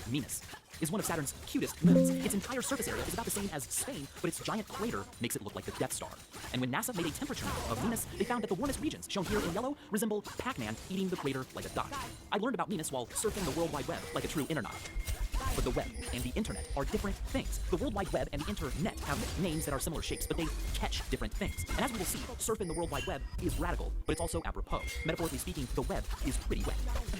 Venus is one of Saturn's cutest moons. Its entire surface area is about the same as Spain, but its giant crater makes it look like the Death Star. And when NASA made a temperature map of Venus, they found that the warmest regions, shown here in yellow, resemble Pac-Man eating the crater like a duck. I learned about Venus while surfing the World Wide Web like a true internet. But the web and the internet are different things. The World Wide Web and the internet have names that are similar shapes, but they catch different things. And as we will see, surfing the World Wide Web is radical, but it's also apropos. Metaphorically speaking, the web is pretty wet.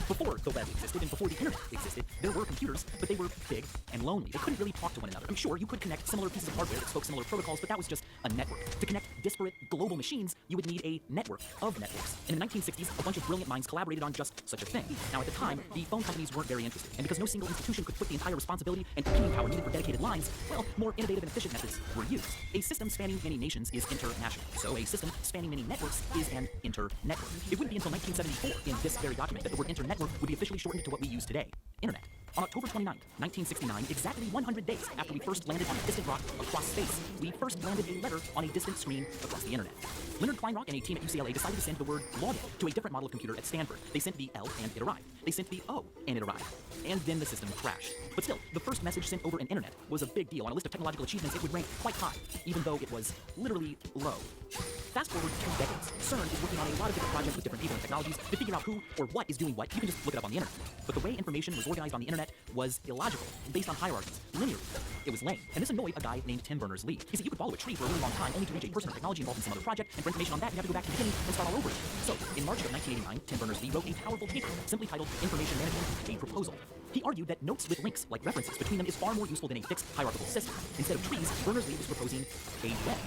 Before the web existed and before the internet existed, there were computers, but they were big and lonely. They couldn't really talk to one another. I'm sure you could connect similar pieces of hardware that spoke similar protocols, but that was just a network. To connect disparate global machines, you would need a network of networks. And in the 1960s, a bunch of brilliant minds collaborated on just such a thing. Now, at the time, the phone companies weren't very interested, and because no single institution could put the entire responsibility and computing power needed for dedicated lines, well, more innovative and efficient methods were used. A system spanning many nations is international, so a system spanning many networks is an internetwork. It wouldn't be until 1974, in this very document, that the word internetwork would be officially shortened to what we use today, internet. On October 29, 1969, exactly 100 days after we first landed on a distant rock across space, we first landed a letter on a distant screen across the internet. Leonard Kleinrock and a team at UCLA decided to send the word login to a different model of computer at Stanford. They sent the L and it arrived. They sent the O and it arrived. And then the system crashed. But still, the first message sent over an internet was a big deal. On a list of technological achievements, it would rank quite high, even though it was literally low. Fast forward 2 decades, CERN is working on a lot of different projects with different people and technologies to figure out who or what is doing what. You can just look it up on the internet. But the way information was organized on the internet was illogical, based on hierarchies, linearly. It was lame, and this annoyed a guy named Tim Berners-Lee. He said you could follow a tree for a really long time only to reach a person or technology involved in some other project, and for information on that, you have to go back to the beginning and start all over again. So, in March of 1989, Tim Berners-Lee wrote a powerful paper simply titled Information Management, a Proposal. He argued that notes with links, like references between them, is far more useful than a fixed hierarchical system. Instead of trees, Berners-Lee was proposing a web.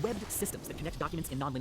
Webbed systems that connect documents in nonlinear